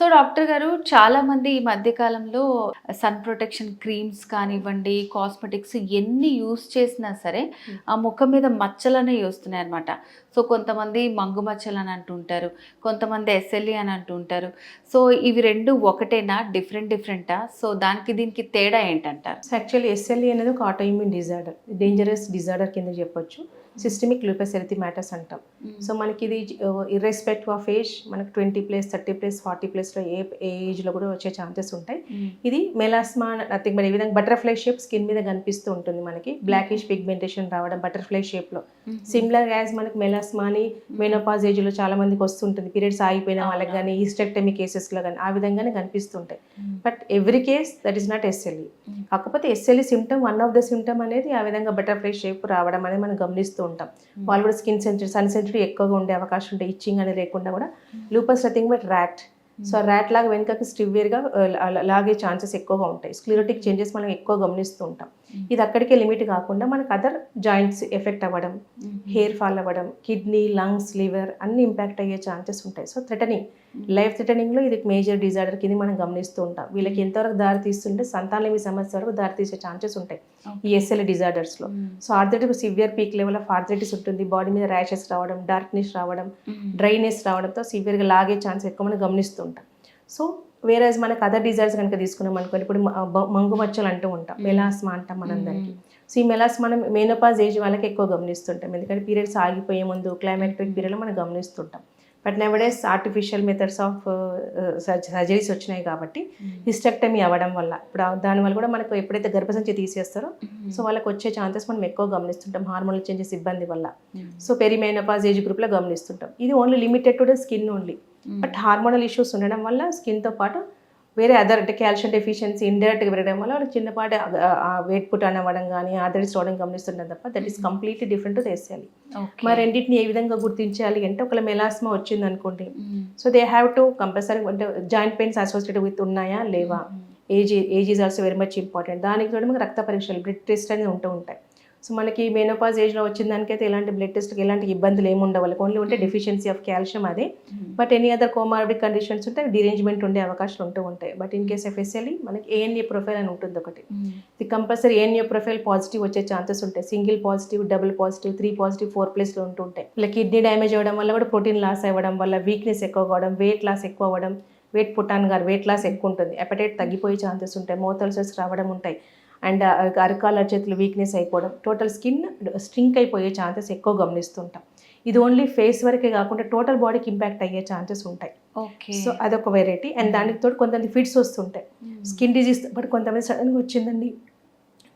So doctor గారు, చాలామంది ఈ మధ్య కాలంలో సన్ ప్రొటెక్షన్ క్రీమ్స్ కానివ్వండి, కాస్మెటిక్స్ ఎన్ని యూస్ చేసినా సరే ఆ ముఖం మీద మచ్చలనేవి వస్తున్నాయి అనమాట. సో కొంతమంది మంగు మచ్చలని అంటుంటారు, కొంతమంది ఎస్ఎల్ఈ అని అంటుంటారు. సో ఇవి రెండు ఒకటేనా, డిఫరెంటా? సో దానికి దీనికి తేడా ఏంటంటారు? యాక్చువల్లీ ఎస్ఎల్ఈ అనేది ఒక ఆటోఇమ్యూన్ డిజార్డర్, డేంజరస్ డిజార్డర్ కింద చెప్పొచ్చు. సిస్టమిక్ లూపస్ ఎరిథిమాటస్ అంటాం. సో మనకి ఇది ఇర్రెస్పెక్టివ్ ఆఫ్ ఏజ్, మనకి 20+, 30+, 40+లో ఏ ఏజ్లో కూడా వచ్చే ఛాన్సెస్ ఉంటాయి. ఇది మెలాస్మా నథింగ్ మరి ఈ విధంగా బటర్ఫ్లై షేప్ స్కిన్ మీద కనిపిస్తూ ఉంటుంది. మనకి బ్లాకిష్ పిగ్మెంటేషన్ రావడం బటర్ఫ్లై షేప్లో, సిమిలర్ యాజ్ మనకి మెలాస్మా అని మెనోపాజ్ ఏజ్లో చాలా మందికి వస్తుంటుంది. పీరియడ్స్ ఆగిపోయిన వాళ్ళకి కానీ, హిస్టెక్టమీ కేసెస్లో కానీ ఆ విధంగానే కనిపిస్తుంటాయి. But every case that is not SLE. కాకపోతే SLE symptom, one of the symptom అనేది ఆ విధంగా బటర్ఫ్లై షేప్ రావడం అనేది మనం గమనిస్తూ ఉంటాం. వాళ్ళు కూడా స్కిన్ సెన్సిటివ్, సన్ సెన్సిటివ్ ఎక్కువగా ఉండే అవకాశం ఉంటాయి. ఇచ్చింగ్ అనేది లేకుండా కూడా lupus nothing but rat. So rat లాగా వెనుకకి స్టివ్వేర్గా లాగే ఛాన్సెస్ ఎక్కువగా ఉంటాయి. స్క్లిరోటిక్ చేంజెస్ మనం ఎక్కువ గమనిస్తూ ఉంటాం. ఇది అక్కడికే లిమిట్ కాకుండా మనకు అదర్ జాయింట్స్ ఎఫెక్ట్ అవ్వడం, హెయిర్ ఫాల్ అవ్వడం, కిడ్నీ, లంగ్స్, లివర్ అన్ని ఇంపాక్ట్ అయ్యే ఛాన్సెస్ ఉంటాయి. సో థ్రెటనింగ్, లైఫ్ థ్రెటనింగ్లో ఇది మేజర్ డిజార్డర్ కింద మనం గమనిస్తూ ఉంటాం. వీళ్ళకి ఎంతవరకు దారి తీస్తుంటే సంతానలేమి సమస్య వరకు దారి తీసే ఛాన్సెస్ ఉంటాయి ఈ ఎస్ఎల్ఈ డిజార్డర్స్లో. So arthritis severe peak level of arthritis ఉంటుంది. బాడీ మీద ర్యాషెస్ రావడం, డార్క్నెస్ రావడం, డ్రైనెస్ రావడంతో సివియర్గా లాగే ఛాన్స్ ఎక్కువ మనం గమనిస్తూ ఉంటాం. సో వేరేజ్ మనకు అదర్ డిజార్డ్స్ కనుక తీసుకున్నాం అనుకోండి, ఇప్పుడు మంగు మచ్చలు అంటూ ఉంటాం, మెలాస్మా అంటాం మనం దానికి. సో ఈ మెలాస్మా మనం మెనోపాజ్ ఏజ్ వాళ్ళకి ఎక్కువ గమనిస్తుంటాం. ఎందుకంటే పీరియడ్స్ ఆగిపోయే ముందు క్లైమాక్టిక్ పీరియడ్లో మనం గమనిస్తుంటాం. But nowadays artificial methods of surgeries వచ్చినాయి కాబట్టి హిస్టెక్టమీ అవ్వడం వల్ల ఇప్పుడు దానివల్ల కూడా మనకు ఎప్పుడైతే గర్భసంచి తీసేస్తారో సో వాళ్ళకి వచ్చే ఛాన్సెస్ మనం ఎక్కువ గమనిస్తుంటాం హార్మోనల్ చేంజెస్ ఇబ్బంది వల్ల. సో పెరిమెనోపాజ్ ఏజ్ గ్రూప్లో గమనిస్తుంటాం. ఇది only limited to the skin only. But hormonal issues ఉండడం వల్ల స్కిన్తో పాటు వేరే అదర్ అంటే కాల్షియం డెఫిషియన్సీ ఇండైరెక్ట్గా పెరగడం వల్ల వాళ్ళకి చిన్నపాటి వెయిట్ పుట్ అవ్వడం కానీ ఆర్థరైటిస్ రావడం గమనిస్తుంటాం తప్ప that is completely different to SLE. మరి రెండింటిని ఏ విధంగా గుర్తించాలి అంటే, ఒకవేళ మెలాస్మా వచ్చింది అనుకోండి, so they have to compulsory అంటే జాయింట్ పెయిన్స్ అసోసియేటెడ్ విత్ ఉన్నాయా లేవా, age is also very much important. దానికి కూడా మనకు రక్త పరీక్షలు, బ్లడ్ టెస్ట్ అనేది ఉంటూ ఉంటాయి. సో మనకి మెనోపాజ్ ఏజ్లో వచ్చిన దానికైతే ఎలాంటి బ్లడ్ టెస్ట్కి ఎలాంటి ఇబ్బందులు ఏమి ఉండవు. వాళ్ళకి ఓన్లీ ఉంటే డెఫిషియన్సీ ఆఫ్ కాల్షియం అదే. But any other comorbid conditions ఉంటే డిరేంజ్మెంట్ ఉండే అవకాశాలు ఉంటూ ఉంటాయి. But in case of SLE మనకి ఏఎన్ఏ ప్రొఫైల్ అని ఉంటుంది ఒకటి. ఇది కంపల్సరీ ఏఎన్ఏ ప్రొఫైల్ పాజిటివ్ వచ్చే ఛాన్సెస్ ఉంటాయి. Single positive, double positive, 3 positive, 4+లో ఉంటూ ఉంటాయి. ఇలా కిడ్నీ డ్యామేజ్ అవ్వడం వల్ల కూడా ప్రోటీన్ లాస్ అవ్వడం వల్ల వీక్నెస్ ఎక్కువ అవ్వడం, వెయిట్ లాస్ ఎక్కువ అవ్వడం, వెయిట్ పుట్టాన్ గారు వెయిట్ లాస్ ఎక్కువ ఉంటుంది, అపెటైట్ తగ్గిపోయే ఛాన్సెస్ ఉంటాయి, మౌత్ అల్సర్స్ రావడం ఉంటాయి, అండ్ అరకాల చేతులు వీక్నెస్ అయిపోవడం, టోటల్ స్కిన్ స్ట్రింక్ అయిపోయే ఛాన్సెస్ ఎక్కువ గమనిస్తుంటాం. ఇది ఓన్లీ ఫేస్ వరకే కాకుండా టోటల్ బాడీకి ఇంపాక్ట్ అయ్యే ఛాన్సెస్ ఉంటాయి. సో అదొక వెరైటీ. అండ్ దానికి తోడు కొంతమంది ఫిట్స్ వస్తుంటాయి, స్కిన్ డిజీజ్. బట్ కొంతమంది సడన్గా వచ్చిందండి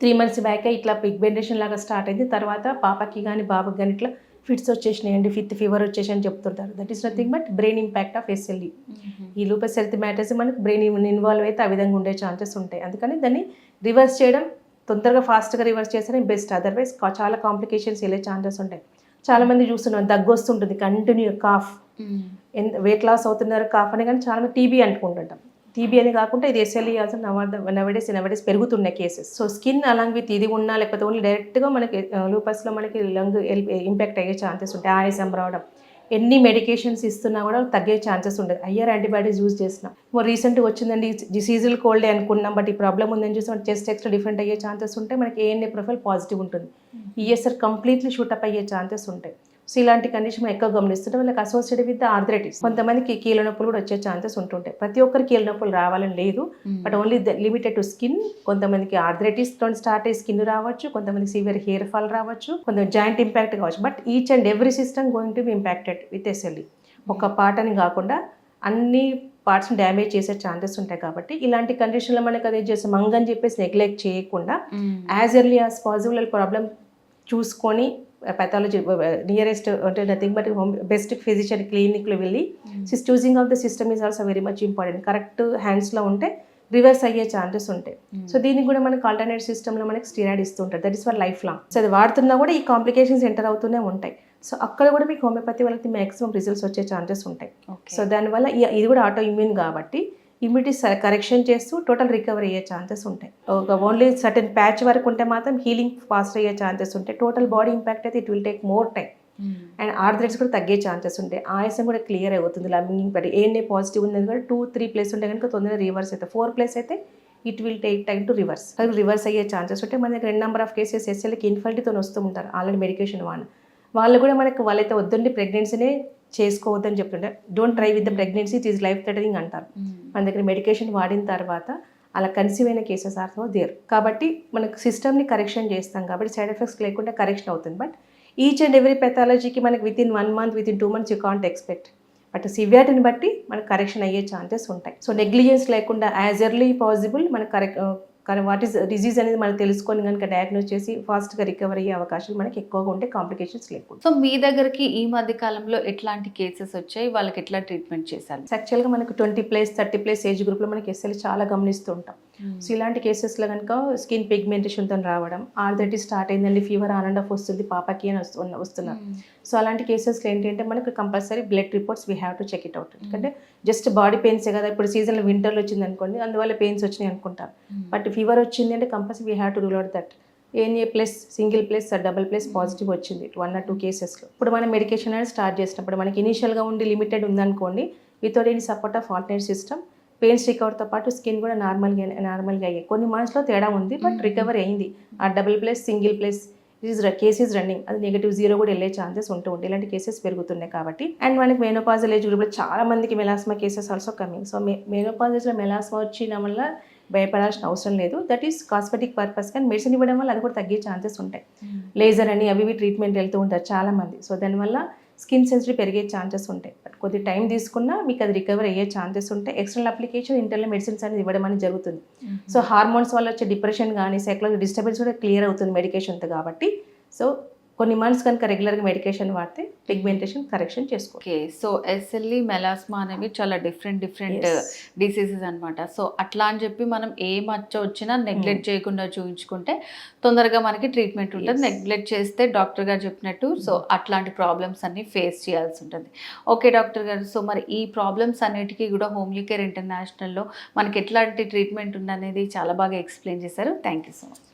3 months బ్యాకే ఇట్లా పిగ్మెంటేషన్ లాగా స్టార్ట్ అయింది, తర్వాత పాపకి కానీ బాబుకి కానీ ఇట్లా ఫిట్స్ వచ్చేసినాయండి, ఫీవర్ వచ్చేసి అని చెప్తుంటారు. That is nothing but brain impact of SLE. ఈ లూపస్ ఎరిథిమాటస్ మనకు బ్రెయిన్ ఇన్వాల్వ్ అయితే ఆ విధంగా ఉండే ఛాన్సెస్ ఉంటాయి. అందుకని దాన్ని రివర్స్ చేయడం తొందరగా ఫాస్ట్గా రివర్స్ చేస్తేనే బెస్ట్. అదర్వైజ్ చాలా కాంప్లికేషన్స్ వెళ్ళే ఛాన్సెస్ ఉంటాయి. చాలామంది చూస్తున్నాం దగ్గు వస్తుంటుంది, కంటిన్యూ కాఫ్, వెయిట్ లాస్ అవుతున్నారు కాఫ్ అని, కానీ చాలామంది టీబీ అంటుకుంటుంటాం. టీబీ అని కాకుండా ఇది ఎస్ఎల్ఈ ఆల్సో నవడేస్ పెరుగుతున్నాయి cases. So skin along with ఇది ఉన్నా లేకపోతే ఓన్లీ డైరెక్ట్గా మనకి లూపస్లో మనకి లంగ్ ఇంపాక్ట్ అయ్యే ఛాన్సెస్ ఉంటాయి. ఆయాసం రావడం, ఎన్ని మెడికేషన్స్ ఇస్తున్నా కూడా తగ్గే ఛాన్సెస్ ఉండదు. హయ్యర్ యాంటీబయాటిక్స్ యూజ్ చేసినాం. రీసెంట్గా వచ్చిందండి సీజనల్ కోల్డే అనుకున్నాం, బట్ ఈ ప్రాబ్లం ఉందని చూసి చెస్ట్ ఎక్స్ట్రా డిఫరెంట్ అయ్యే ఛాన్సెస్ ఉంటాయి. మనకి ఏఎన్ఏ ప్రొఫైల్ పాజిటివ్ ఉంటుంది, ఈఎస్ఆర్ కంప్లీట్లీ షూటప్ అయ్యే ఛాన్సెస్ ఉంటాయి. సో ఇలాంటి కండిషన్ ఎక్కువ గమనిస్తుంటే వాళ్ళకి అసోసియేటెడ్ విత్ ఆర్థరైటిస్. కొంతమందికి కీళ్ళ నొప్పులు కూడా వచ్చే ఛాన్సెస్ ఉంటుంటాయి. ప్రతి ఒక్కరికి కీళ్ళ నొప్పులు రావాలని లేదు, but only limited to skin. కొంతమందికి ఆర్థరైటిస్ తోటి స్టార్ట్ అయ్యి స్కిన్ రావచ్చు, కొంతమందికి సివియర్ హెయిర్ ఫాల్ రావచ్చు, కొంత జాయింట్ ఇంపాక్ట్ కావచ్చు. But each and every system going to be impacted with SLE. ఒక పార్ట్ అని కాకుండా అన్ని పార్ట్స్ని డ్యామేజ్ చేసే ఛాన్సెస్ ఉంటాయి. కాబట్టి ఇలాంటి కండిషన్లో మనకి అదే చేసే మంగని చెప్పేసి నెగ్లెక్ట్ చేయకుండా as early as possible problem చూసుకొని pathology nearest nothing but best physician క్లినిక్లో వెళ్ళి choosing of the system is also very much important. Correct హ్యాండ్స్లో ఉంటే రివర్స్ అయ్యే ఛాన్సెస్ ఉంటాయి. సో దీనికి కూడా మనకి ఆల్టర్నేట్ సిస్టంలో మనకి స్టీరాయిడ్ ఇస్తుంటారు. That is for life long. So అది వాడుతున్నా కూడా ఈ కాంప్లికేషన్స్ ఎంటర్ అవుతూనే ఉంటాయి. సో అక్కడ కూడా మీకు హోమియోపతి వాళ్ళకి మ్యాక్సిమం రిజల్ట్స్ వచ్చే ఛాన్సెస్ ఉంటాయి. సో దానివల్ల ఇది కూడా ఆటో ఇమ్యూన్ కాబట్టి ఇమ్యూనిటీ కరెక్షన్ చేస్తూ టోటల్ రికవరీ అయ్యే ఛాన్సెస్ ఉంటాయి. ఒక ఓన్లీ సర్టెన్ ప్యాచ్ వరకు ఉంటే మాత్రం హీలింగ్ ఫాస్ట్ అయ్యే ఛాన్సెస్ ఉంటాయి. టోటల్ బాడీ ఇంపాక్ట్ అయితే it will take more time. And arthritis కూడా తగ్గే ఛాన్సెస్ ఉంటాయి. ఆయాసం కూడా క్లియర్ అవుతుంది. లమింగింగ్ బట్టి ఏఎన్ఏ పాజిటివ్ ఉన్నది కూడా 2-3 ప్లేస్ ఉంటే కనుక తొందరగా రివర్స్ అవుతుంది. 4 ప్లేస్ అయితే it will take time to reverse. Reverse అయ్యే ఛాన్సెస్ ఉంటాయి. మన దగ్గర 2 నెంబర్ ఆఫ్ కేసెస్ ఎస్ఎల్కి ఇన్ఫర్టిలిటీతో వస్తూ ఉంటారు ఆల్రెడీ మెడికేషన్ వాళ్ళు కూడా మనకు వాళ్ళైతే వద్దండి ప్రెగ్నెన్సీనే చేసుకోవద్దని చెప్తుంటే don't try with the pregnancy, it is life threatening అంటారు. మన దగ్గర మెడికేషన్ వాడిన తర్వాత అలా కన్సీవ్ అయిన కేసెస్ ఆర్ దేర్. కాబట్టి మనకు సిస్టమ్ని కరెక్షన్ చేస్తాం కాబట్టి సైడ్ ఎఫెక్ట్స్ లేకుండా కరెక్షన్ అవుతుంది. బట్ ఈచ్ అండ్ ఎవ్రీ పెథాలజీకి మనకి within 1 month, within 2 months you can't expect. But సివియారిటీని బట్టి మనకు కరెక్షన్ అయ్యే ఛాన్సెస్ ఉంటాయి. సో నెగ్లిజెన్స్ లేకుండా యాజ్ ఎర్లీ పాసిబుల్ మనకు వాట్ ఈస్ డిజీజ్ అనేది మనం తెలుసుకొని కనుక డయాగ్నోస్ చేసి ఫాస్ట్గా రికవర్ అయ్యే అవకాశాలు మనకి ఎక్కువగా ఉంటే కాంప్లికేషన్స్ లేకుండా. సో మీ దగ్గరికి ఈ మధ్య కాలంలో ఎట్లాంటి కేసెస్ వచ్చాయి, వాళ్ళకి ఎట్లా ట్రీట్మెంట్ చేశారు? యాక్చువల్గా మనకు 20+, 30+ ఏజ్ గ్రూప్లో మనకి ఎస్ఎల్ చాలా గమనిస్తూ ఉంటాం. సో ఇలాంటి కేసెస్లో కనుక స్కిన్ పిగ్మెంటేషన్తో రావడం, ఆర్థరైటిస్ స్టార్ట్ అయిందండి, ఫీవర్ ఆన్ అండ్ ఆఫ్ వస్తుంది పాపకి అని వస్తున్నారు. సో అలాంటి కేసెస్లో ఏంటంటే మనకు compulsory blood reports we have to check it out. ఎందుకంటే జస్ట్ బాడీ పెయిన్సే కదా, ఇప్పుడు సీజన్లో వింటర్లో వచ్చింది అనుకోండి అందువల్ల పెయిన్స్ వచ్చినాయి అనుకుంటారు. బట్ ఫీవర్ వచ్చింది అంటే compulsory we have to rule out that ANA plus single plus double plus positive వచ్చింది 1 or 2 కేసెస్లో. ఇప్పుడు మనం మెడికేషన్ అనేది స్టార్ట్ చేసినప్పుడు మనకి ఇనీషియల్గా ఉండి లిమిటెడ్ ఉందనుకోండి, without any support of alternate system pains రికవర్తో పాటు స్కిన్ కూడా నార్మల్గా అయ్యాయి. కొన్ని మంత్స్లో తేడా ఉంది బట్ రికవర్ అయింది. ఆ double+, single+, case is running, అది -0 కూడా వెళ్ళే ఛాన్సెస్ ఉంటూ ఉంటాయి. ఇలాంటి కేసెస్ పెరుగుతున్నాయి కాబట్టి. అండ్ మనకి మెనోపాజల్ ఏజ్ గ్రూప్లో చాలా మందికి melasma cases also coming. So మెనోపాజల్స్లో మెలాస్మా వచ్చిన వల్ల భయపడాల్సిన అవసరం లేదు. దట్ ఈస్ కాస్మెటిక్ పర్పస్, కానీ మెడిసిన్ ఇవ్వడం వల్ల అది కూడా తగ్గే ఛాన్సెస్ ఉంటాయి. లేజర్ అని అవి ట్రీట్మెంట్ వెళ్తూ ఉంటారు చాలామంది. సో దానివల్ల స్కిన్ సెన్సిటివ్ పెరిగే ఛాన్సెస్ ఉంటాయి. బట్ కొద్ది టైం తీసుకున్నా మీకు అది రికవర్ అయ్యే ఛాన్సెస్ ఉంటాయి. ఎక్స్టర్నల్ అప్లికేషన్, ఇంటర్నల్ మెడిసిన్స్ అనేది ఇవ్వడం అనేది జరుగుతుంది. సో హార్మోన్స్ వల్ల వచ్చే డిప్రెషన్ కానీ సైకలాజికల్ డిస్టర్బెన్స్ కూడా క్లియర్ అవుతుంది మెడికేషన్తో కాబట్టి. సో కొన్ని మంత్స్ కనుక రెగ్యులర్గా మెడికేషన్ వాడితే పిగ్మెంటేషన్ కరెక్షన్ చేసుకో. ఓకే, సో ఎస్ఎల్ఈ మెలాస్మా అనేవి చాలా డిఫరెంట్ డిసీజెస్ అనమాట. సో అట్లా అని చెప్పి మనం ఏ మచ్చ వచ్చినా నెగ్లెక్ట్ చేయకుండా చూపించుకుంటే తొందరగా మనకి ట్రీట్మెంట్ ఉంటుంది. నెగ్లెక్ట్ చేస్తే డాక్టర్ గారు చెప్పినట్టు సో అట్లాంటి ప్రాబ్లమ్స్ అన్ని ఫేస్ చేయాల్సి ఉంటుంది. ఓకే డాక్టర్ గారు, సో మరి ఈ ప్రాబ్లమ్స్ అన్నిటికీ కూడా హోమియో కేర్ ఇంటర్నేషనల్లో మనకి ఎట్లాంటి ట్రీట్మెంట్ ఉందనేది చాలా బాగా ఎక్స్ప్లెయిన్ చేశారు. Thank you so much.